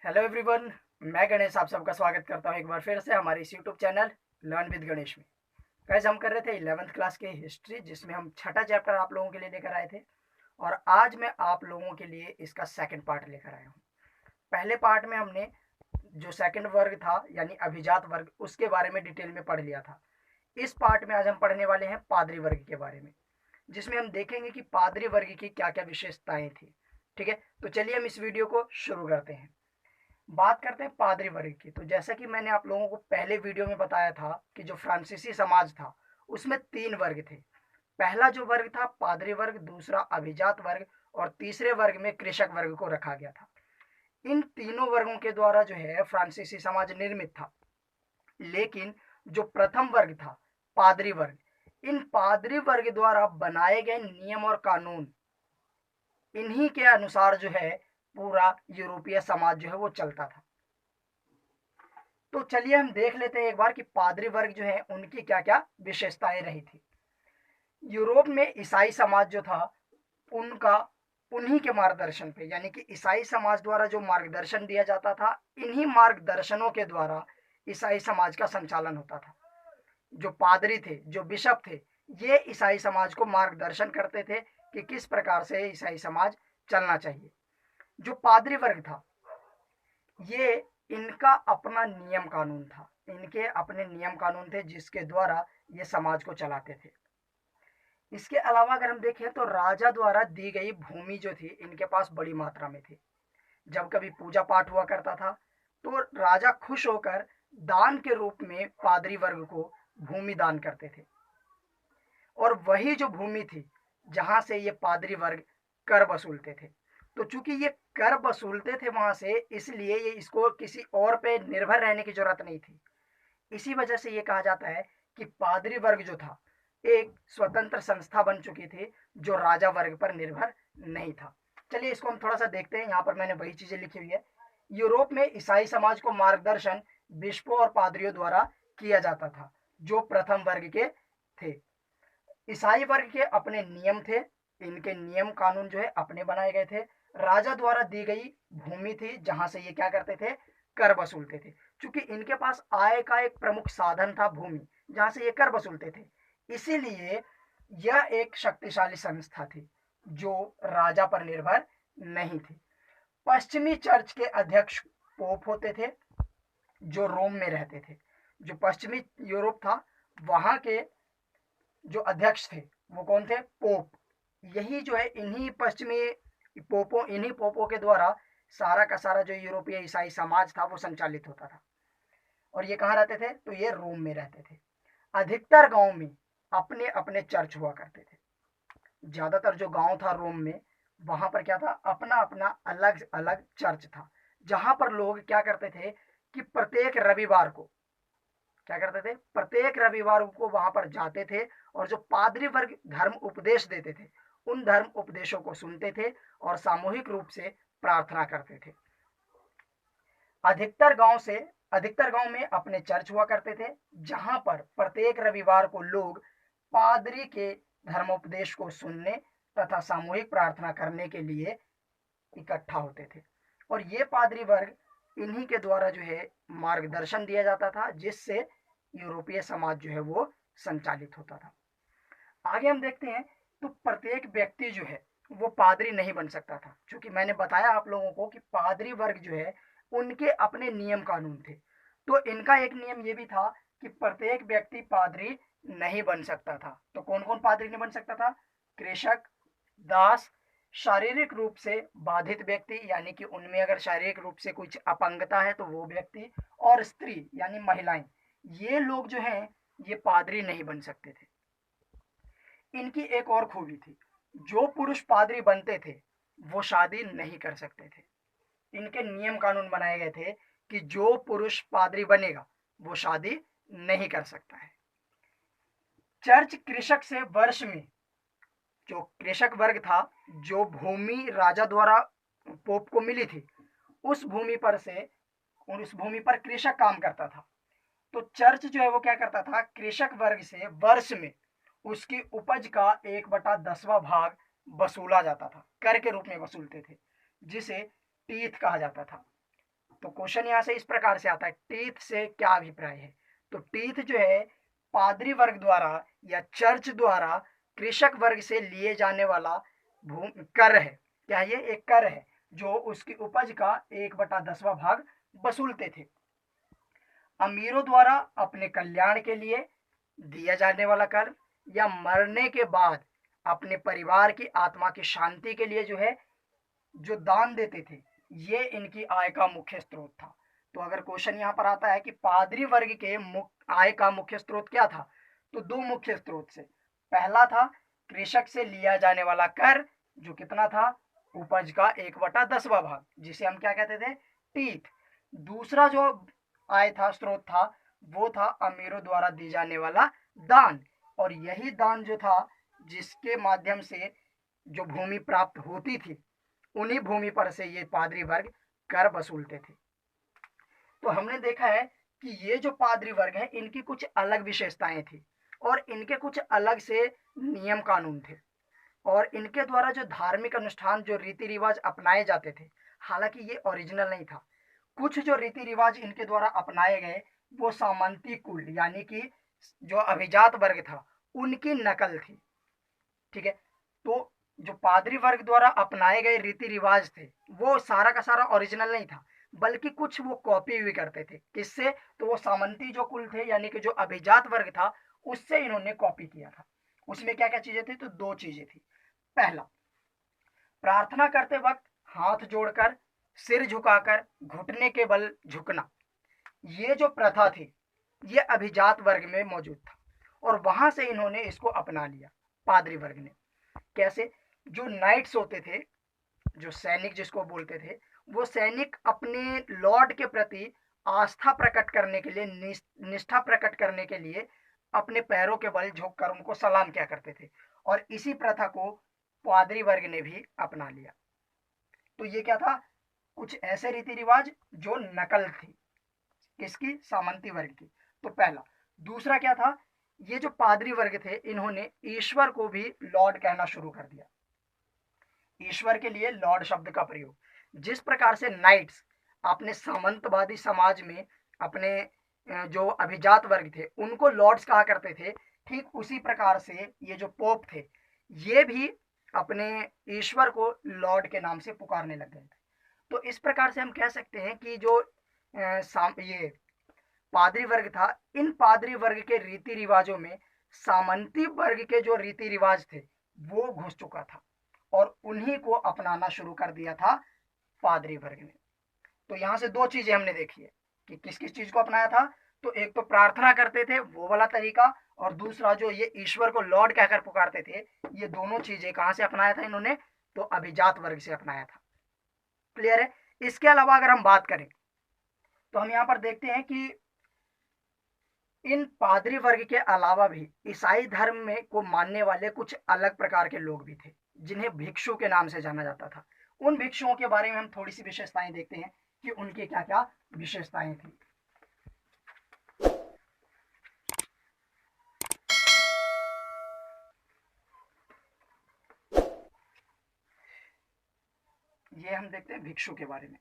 Hello everyone. मैं गणेश आप सबका स्वागत करता हूं एक बार फिर से हमारे इस YouTube channel learn with Ganesh में। गाइस, हम कर रहे थे 11th क्लास की हिस्ट्री, जिसमें हम छठा चैप्टर आप लोगों के लिए लेकर आए थे। और आज मैं आप लोगों के लिए इसका सेकंड पार्ट लेकर आया हूं। पहले पार्ट में हमने जो सेकंड वर्ग था यानी अभिजात वर्ग, उसके बारे में डिटेल में पढ़ लिया था। इस पार्ट में आज हम पढ़ने वाले हैं पादरी वर्ग के बारे में, जिसमें हम देखेंगे कि पादरी वर्ग की क्या क्या विशेषताएं थी। ठीक है, तो चलिए हम इस वीडियो को शुरू करते हैं। बात करते हैं पादरी वर्ग की। तो जैसा कि मैंने आप लोगों को पहले वीडियो में बताया था कि जो फ्रांसीसी समाज था उसमें 3 वर्ग थे। पहला जो वर्ग था पादरी वर्ग, दूसरा अभिजात वर्ग और तीसरे वर्ग में कृषक वर्ग को रखा गया था। इन तीनों वर्गों के द्वारा जो है फ्रांसीसी समाज निर्मित था। लेकिन जो प्रथम वर्ग था पादरी वर्ग, इन पादरी वर्ग द्वारा बनाए गए नियम और कानून, इन्हीं के अनुसार जो है पूरा यूरोपीय समाज जो है वो चलता था। तो चलिए हम देख लेते हैं एक बार कि पादरी वर्ग जो है उनकी क्या क्या विशेषताएं रही थी। यूरोप में ईसाई समाज जो था उनका उन्हीं के मार्गदर्शन पे, यानी कि ईसाई समाज द्वारा जो मार्गदर्शन दिया जाता था, इन्हीं मार्गदर्शनों के द्वारा ईसाई समाज का संचालन होता था। जो पादरी थे, जो बिशप थे, ये ईसाई समाज को मार्गदर्शन करते थे कि किस प्रकार से ईसाई समाज चलना चाहिए। जो पादरी वर्ग था, ये इनका अपना नियम कानून था, इनके अपने नियम कानून थे जिसके द्वारा ये समाज को चलाते थे। इसके अलावा अगर हम देखें तो राजा द्वारा दी गई भूमि जो थी इनके पास बड़ी मात्रा में थी। जब कभी पूजा पाठ हुआ करता था तो राजा खुश होकर दान के रूप में पादरी वर्ग को भूमि दान करते थे। और वही जो भूमि थी जहां से ये पादरी वर्ग कर वसूलते थे। तो चूंकि ये कर वसूलते थे वहां से, इसलिए ये इसको किसी और पे निर्भर रहने की जरूरत नहीं थी। इसी वजह से ये कहा जाता है कि पादरी वर्ग जो था एक स्वतंत्र संस्था बन चुकी थी, जो राजा वर्ग पर निर्भर नहीं था। चलिए इसको हम थोड़ा सा देखते हैं। यहाँ पर मैंने वही चीजें लिखी हुई है। यूरोप में ईसाई समाज को मार्गदर्शन बिशपों और पादरियों द्वारा किया जाता था, जो प्रथम वर्ग के थे। ईसाई वर्ग के अपने नियम थे, इनके नियम कानून जो है अपने बनाए गए थे। राजा द्वारा दी गई भूमि थी जहां से ये क्या करते थे, कर वसूलते थे। क्योंकि इनके पास आय का एक प्रमुख साधन था भूमि, जहां से ये कर वसूलते थे, इसीलिए यह एक शक्तिशाली संस्था थी जो राजा पर निर्भर नहीं थी। पश्चिमी चर्च के अध्यक्ष पोप होते थे, जो रोम में रहते थे। जो पश्चिमी यूरोप था वहां के जो अध्यक्ष थे वो कौन थे, पोप। यही जो है इन्हीं पश्चिमी पोपों, इन्हीं पोपों के द्वारा सारा का सारा जो यूरोपीय ईसाई समाज था वो संचालित होता था। और ये कहाँ रहते थे, तो ये रोम में रहते थे। अधिकतर गांव में अपने अपने चर्च हुआ करते थे। ज्यादातर जो गांव था रोम में, वहां पर क्या था, अपना अपना अलग अलग चर्च था, जहां पर लोग क्या करते थे कि प्रत्येक रविवार को क्या करते थे, प्रत्येक रविवार को वहां पर जाते थे और जो पादरी वर्ग धर्म उपदेश देते थे उन धर्म उपदेशों को सुनते थे और सामूहिक रूप से प्रार्थना करते थे। अधिकतर गांव से अधिकतर गांव में अपने चर्च हुआ करते थे, जहां पर प्रत्येक रविवार को लोग पादरी के धर्मोपदेश को सुनने तथा सामूहिक प्रार्थना करने के लिए इकट्ठा होते थे। और ये पादरी वर्ग, इन्हीं के द्वारा जो है मार्गदर्शन दिया जाता था, जिससे यूरोपीय समाज जो है वो संचालित होता था। आगे हम देखते हैं। तो प्रत्येक व्यक्ति जो है वो पादरी नहीं बन सकता था, क्योंकि मैंने बताया आप लोगों को कि पादरी वर्ग जो है उनके अपने नियम कानून थे। तो इनका एक नियम ये भी था कि प्रत्येक व्यक्ति पादरी नहीं बन सकता था। तो कौन कौन पादरी नहीं बन सकता था, कृषक, दास, शारीरिक रूप से बाधित व्यक्ति, यानी कि उनमें अगर शारीरिक रूप से कुछ अपंगता है तो वो व्यक्ति, और स्त्री यानी महिलाएं, ये लोग जो हैं ये पादरी नहीं बन सकते थे। इनकी एक और खूबी थी, जो पुरुष पादरी बनते थे वो शादी नहीं कर सकते थे। इनके नियम कानून बनाए गए थे कि जो पुरुष पादरी बनेगा वो शादी नहीं कर सकता है। चर्च कृषक से वर्ष में, जो कृषक वर्ग था, जो भूमि राजा द्वारा पोप को मिली थी, उस भूमि पर से उस भूमि पर कृषक काम करता था। तो चर्च जो है वो क्या करता था, कृषक वर्ग से वर्ष में उसकी उपज का 1/10वां भाग वसूला जाता था, कर के रूप में वसूलते थे, जिसे टीथ कहा जाता था। तो क्वेश्चन यहाँ से इस प्रकार से आता है, टीथ से क्या अभिप्राय है। तो टीथ जो है पादरी वर्ग द्वारा या चर्च द्वारा कृषक वर्ग से लिए जाने वाला कर है। क्या ये एक कर है जो उसकी उपज का 1/10वां भाग वसूलते थे। अमीरों द्वारा अपने कल्याण के लिए दिया जाने वाला कर या मरने के बाद अपने परिवार की आत्मा की शांति के लिए जो है जो दान देते थे, ये इनकी आय का मुख्य स्रोत था। तो अगर क्वेश्चन यहाँ पर आता है कि पादरी वर्ग के आय का मुख्य स्रोत क्या था, तो दो मुख्य स्रोत से, पहला था कृषक से लिया जाने वाला कर जो कितना था, उपज का 1/10वां भाग, जिसे हम क्या कहते थे, टीथ। दूसरा जो आय था, स्रोत था, वो था अमीरों द्वारा दी जाने वाला दान। और यही दान जो था जिसके माध्यम से जो भूमि प्राप्त होती थी, उन्हीं भूमि पर से ये पादरी वर्ग कर वसूलते थे। तो हमने देखा है कि ये जो पादरी वर्ग है इनकी कुछ अलग विशेषताएं थी और इनके कुछ अलग से नियम कानून थे और इनके द्वारा जो धार्मिक अनुष्ठान जो रीति रिवाज अपनाए जाते थे, हालांकि ये ओरिजिनल नहीं था। कुछ जो रीति रिवाज इनके द्वारा अपनाए गए वो सामंती कुल यानी कि जो अभिजात वर्ग था उनकी नकल थी। ठीक है, तो जो पादरी वर्ग द्वारा अपनाए गए रीति रिवाज थे वो सारा का सारा ओरिजिनल नहीं था, बल्कि कुछ वो कॉपी भी करते थे। किससे? तो वो सामंती जो कुल थे यानी कि जो अभिजात वर्ग था उससे इन्होंने कॉपी किया था। उसमें क्या क्या चीजें थी? तो दो चीजें थी। पहला, प्रार्थना करते वक्त हाथ जोड़कर सिर झुकाकर घुटने के बल झुकना, ये जो प्रथा थी ये अभिजात वर्ग में मौजूद था और वहां से इन्होंने इसको अपना लिया पादरी वर्ग ने। कैसे? जो नाइट्स होते थे, जो सैनिक जिसको बोलते थे, वो सैनिक अपने लॉर्ड के प्रति आस्था प्रकट करने के लिए, निष्ठा प्रकट करने के लिए अपने पैरों के बल झुककर उनको सलाम किया करते थे और इसी प्रथा को पादरी वर्ग ने भी अपना लिया। तो ये क्या था? कुछ ऐसे रीति रिवाज जो नकल थी किसकी? सामंती वर्ग की। तो पहला। दूसरा क्या था? ये जो पादरी वर्ग थे इन्होंने ईश्वर को भी लॉर्ड कहना शुरू कर दिया। ईश्वर के लिए लॉर्ड शब्द का प्रयोग, जिस प्रकार से नाइट्स अपने सामंतवादी समाज में अपने जो अभिजात वर्ग थे उनको लॉर्ड्स कहा करते थे, ठीक उसी प्रकार से ये जो पोप थे ये भी अपने ईश्वर को लॉर्ड के नाम से पुकारने लग गए थे। तो इस प्रकार से हम कह सकते हैं कि जो ये पादरी वर्ग था, इन पादरी वर्ग के रीति रिवाजों में सामंती वर्ग के जो रीति रिवाज थे वो घुस चुका था और उन्हीं को अपनाना शुरू कर दिया था पादरी वर्ग ने। तो यहां से दो चीजें हमने देखी है कि किस किस चीज को अपनाया था। तो एक तो प्रार्थना करते थे वो वाला तरीका, और दूसरा जो ये ईश्वर को लॉर्ड कहकर पुकारते थे, ये दोनों चीजें कहां से अपनाया था इन्होंने? तो अभिजात वर्ग से अपनाया था। क्लियर है? इसके अलावा अगर हम बात करें तो हम यहाँ पर देखते हैं कि इन पादरी वर्ग के अलावा भी ईसाई धर्म में को मानने वाले कुछ अलग प्रकार के लोग भी थे जिन्हें भिक्षु के नाम से जाना जाता था। उन भिक्षुओं के बारे में हम थोड़ी सी विशेषताएं देखते हैं कि उनकी क्या क्या विशेषताएं थी। ये हम देखते हैं भिक्षु के बारे में।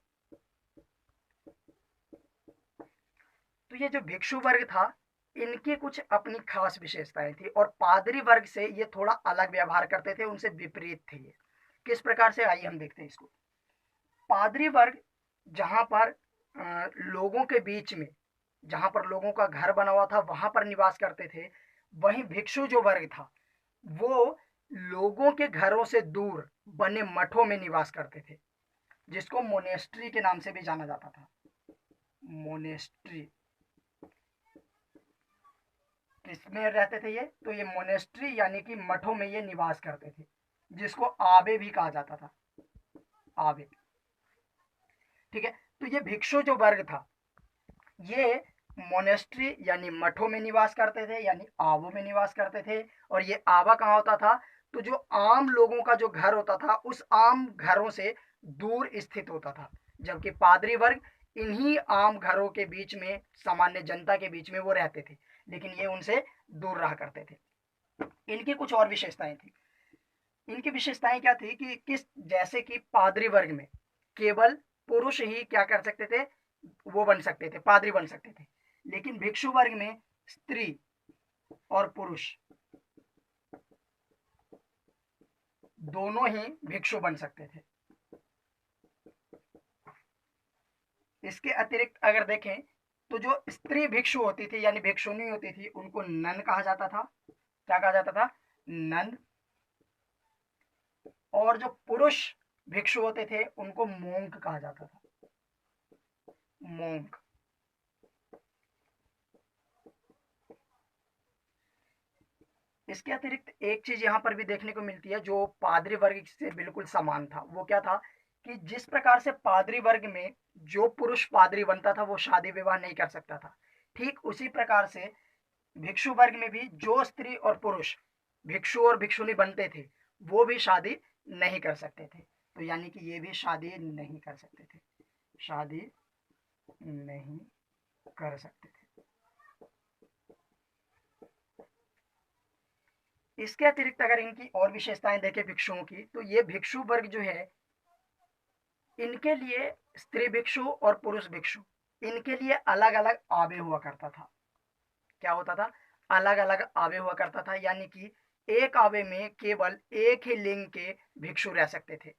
तो ये जो भिक्षु वर्ग था इनकी कुछ अपनी खास विशेषताएं थी और पादरी वर्ग से ये थोड़ा अलग व्यवहार करते थे, उनसे विपरीत थे ये। किस प्रकार से? आइए हम देखते हैं इसको। पादरी वर्ग जहां पर लोगों के बीच में, जहां पर लोगों का घर बना हुआ था वहां पर निवास करते थे, वहीं भिक्षु जो वर्ग था वो लोगों के घरों से दूर बने मठों में निवास करते थे, जिसको मोनेस्ट्री के नाम से भी जाना जाता था। मोनेस्ट्री किसमें रहते थे ये? तो ये मोनेस्ट्री यानी कि मठों में ये निवास करते थे, जिसको आबे भी कहा जाता था। आबे। ठीक है, तो ये भिक्षु जो वर्ग था ये मोनेस्ट्री यानी मठों में निवास करते थे, यानी आवों में निवास करते थे। और ये आवा कहाँ होता था? तो जो आम लोगों का जो घर होता था उस आम घरों से दूर स्थित होता था, जबकि पादरी वर्ग इन्हीं आम घरों के बीच में, सामान्य जनता के बीच में वो रहते थे, लेकिन ये उनसे दूर रहा करते थे। इनकी कुछ और विशेषताएं थी। इनकी विशेषताएं क्या थी कि किस, जैसे कि पादरी वर्ग में केवल पुरुष ही क्या कर सकते थे? वो बन सकते थे, पादरी बन सकते थे। लेकिन भिक्षु वर्ग में स्त्री और पुरुष दोनों ही भिक्षु बन सकते थे। इसके अतिरिक्त अगर देखें तो जो स्त्री भिक्षु होती थी यानी भिक्षुनी होती थी उनको नन कहा जाता था। क्या कहा जाता था? नन। और जो पुरुष भिक्षु होते थे उनको मोंक कहा जाता था। मोंक। इसके अतिरिक्त एक चीज यहाँ पर भी देखने को मिलती है जो पादरी वर्ग से बिल्कुल समान था। वो क्या था कि जिस प्रकार से पादरी वर्ग में जो पुरुष पादरी बनता था वो शादी विवाह नहीं कर सकता था, ठीक उसी प्रकार से भिक्षु वर्ग में भी जो स्त्री और पुरुष भिक्षु और भिक्षुनी बनते थे वो भी शादी नहीं कर सकते थे। तो यानी कि ये भी शादी नहीं कर सकते थे, शादी नहीं कर सकते थे। इसके अतिरिक्त अगर इनकी और विशेषताएं देखें भिक्षुओं की, तो ये भिक्षु वर्ग जो है इनके लिए स्त्री भिक्षु और पुरुष भिक्षु इनके लिए अलग अलग आवे हुआ करता था। क्या होता था? अलग अलग आवे हुआ करता था, यानी कि एक आवे में केवल एक ही लिंग के भिक्षु रह सकते थे।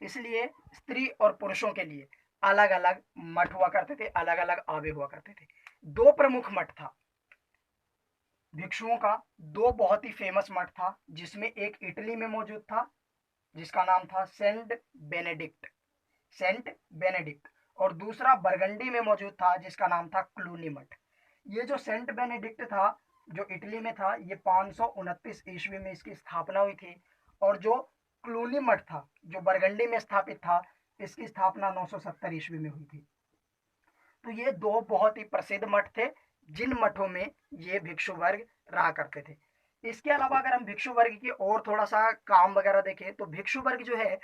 इसलिए स्त्री और पुरुषों के लिए अलग अलग मठ हुआ करते थे, अलग अलग आवे हुआ करते थे। दो प्रमुख मठ था भिक्षुओं का, दो बहुत ही फेमस मठ था, जिसमें एक इटली में मौजूद था जिसका नाम था सेंट बेनेडिक्ट, और दूसरा बरगंडी में मौजूद था जिसका नाम था क्लूनी मठ। ये जो सेंट बेनेडिक्ट था जो इटली में था, ये 529 ईस्वी में इसकी स्थापना हुई थी, और जो क्लूनी मठ था जो बरगंडी में स्थापित था, इसकी स्थापना 970 ईस्वी में हुई थी। तो ये दो बहुत ही प्रसिद्ध मठ थे जिन मठों में ये भिक्षु वर्ग रहा करते थे। इसके अलावा अगर हम भिक्षु वर्ग की और थोड़ा सा काम वगैरह देखें तो भिक्षु वर्ग जो है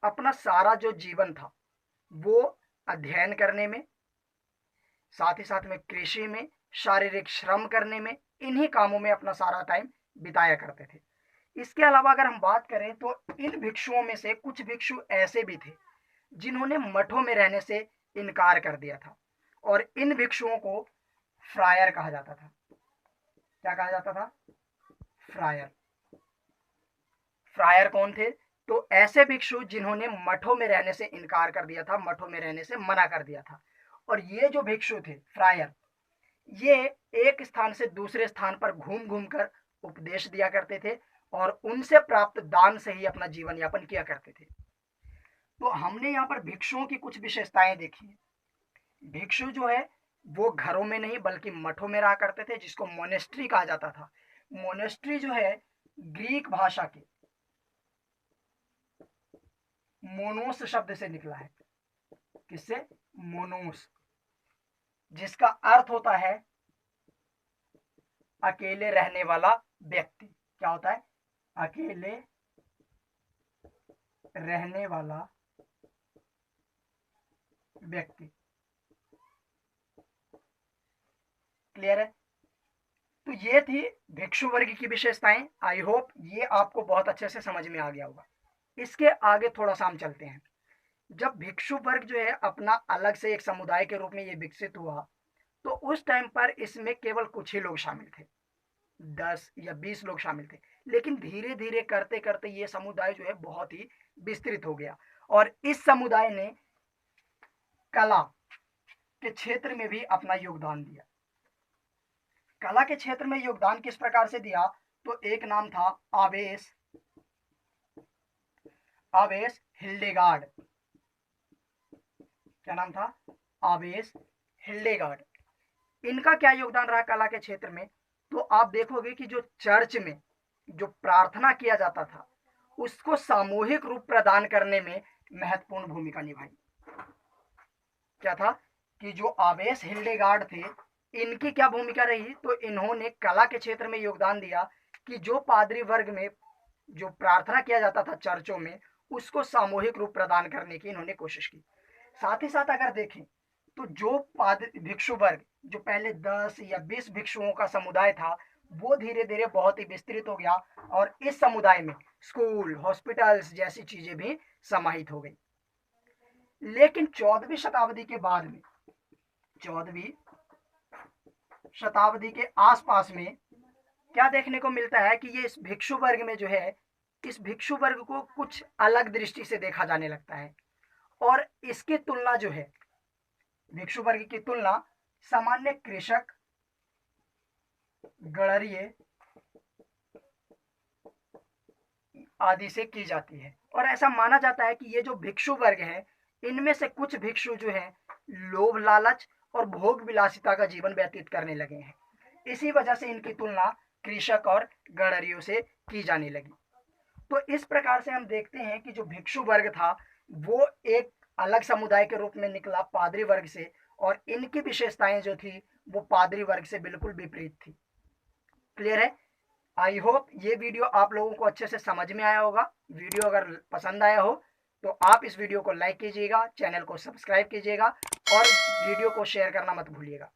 अपना सारा जो जीवन था वो अध्ययन करने में, साथ ही साथ में कृषि में, शारीरिक श्रम करने में, इन्हीं कामों में अपना सारा टाइम बिताया करते थे। इसके अलावा अगर हम बात करें तो इन भिक्षुओं में से कुछ भिक्षु ऐसे भी थे जिन्होंने मठों में रहने से इनकार कर दिया था, और इन भिक्षुओं को फ्रायर कहा जाता था। क्या कहा जाता था? फ्रायर। फ्रायर कौन थे? तो ऐसे भिक्षु जिन्होंने मठों में रहने से इनकार कर दिया था, मठों में रहने से मना कर दिया था। और ये जो भिक्षु थे फ्रायर, ये एक स्थान से दूसरे स्थान पर घूम घूम कर उपदेश दिया करते थे और उनसे प्राप्त दान से ही अपना जीवन यापन किया करते थे। तो हमने यहाँ पर भिक्षुओं की कुछ विशेषताएं देखी। भिक्षु जो है वो घरों में नहीं बल्कि मठों में रहा करते थे, जिसको मोनेस्ट्री कहा जाता था। मोनेस्ट्री जो है ग्रीक भाषा के मोनोस शब्द से निकला है। किससे? मोनोस, जिसका अर्थ होता है अकेले रहने वाला व्यक्ति। क्या होता है? अकेले रहने वाला व्यक्ति। क्लियर है? तो ये थी भिक्षु वर्ग की विशेषताएं। आई होप ये आपको बहुत अच्छे से समझ में आ गया होगा। इसके आगे थोड़ा सा हम चलते हैं। जब भिक्षु वर्ग जो है अपना अलग से एक समुदाय के रूप में ये विकसित हुआ, तो उस टाइम पर इसमें केवल कुछ ही लोग शामिल थे, 10 या 20 लोग शामिल थे। लेकिन धीरे धीरे करते करते ये समुदाय जो है बहुत ही विस्तृत हो गया, और इस समुदाय ने कला के क्षेत्र में भी अपना योगदान दिया। कला के क्षेत्र में योगदान किस प्रकार से दिया? तो एक नाम था आवेस हिल्डेगार्ड। क्या नाम था? आवेस हिल्डेगार्ड। इनका क्या योगदान रहा कला के क्षेत्र में? तो आप देखोगे कि जो चर्च में जो प्रार्थना किया जाता था उसको सामूहिक रूप प्रदान करने में महत्वपूर्ण भूमिका निभाई। क्या था कि जो आवेस हिल्डेगार्ड थे, इनकी क्या भूमिका रही? तो इन्होंने कला के क्षेत्र में योगदान दिया कि जो पादरी वर्ग में जो प्रार्थना किया जाता था चर्चों में, उसको सामूहिक रूप प्रदान करने की इन्होंने कोशिश की। साथ ही साथ अगर देखें तो जो भिक्षु वर्ग जो पहले 10 या 20 भिक्षुओं का समुदाय था, वो धीरे धीरे बहुत ही विस्तृत हो गया, और इस समुदाय में स्कूल, हॉस्पिटल्स जैसी चीजें भी समाहित हो गई। लेकिन 14वीं शताब्दी के बाद में, 14वीं शताब्दी के आसपास में क्या देखने को मिलता है कि ये इस भिक्षु वर्ग में जो है, इस भिक्षु वर्ग को कुछ अलग दृष्टि से देखा जाने लगता है। और इसकी तुलना जो है, भिक्षु वर्ग की तुलना सामान्य कृषक, गड़रिये आदि से की जाती है। और ऐसा माना जाता है कि ये जो भिक्षु वर्ग है, इनमें से कुछ भिक्षु जो है लोभ लालच और भोग विलासिता का जीवन व्यतीत करने लगे हैं। इसी वजह से इनकी तुलना कृषक और गड़रियों से की जाने लगी। तो इस प्रकार से हम देखते हैं कि जो भिक्षु वर्ग था वो एक अलग समुदाय के रूप में निकला पादरी वर्ग से, और इनकी विशेषताएं जो थी वो पादरी वर्ग से बिल्कुल विपरीत थी। क्लियर है? आई होप ये वीडियो आप लोगों को अच्छे से समझ में आया होगा। वीडियो अगर पसंद आया हो तो आप इस वीडियो को लाइक कीजिएगा, चैनल को सब्सक्राइब कीजिएगा और वीडियो को शेयर करना मत भूलिएगा।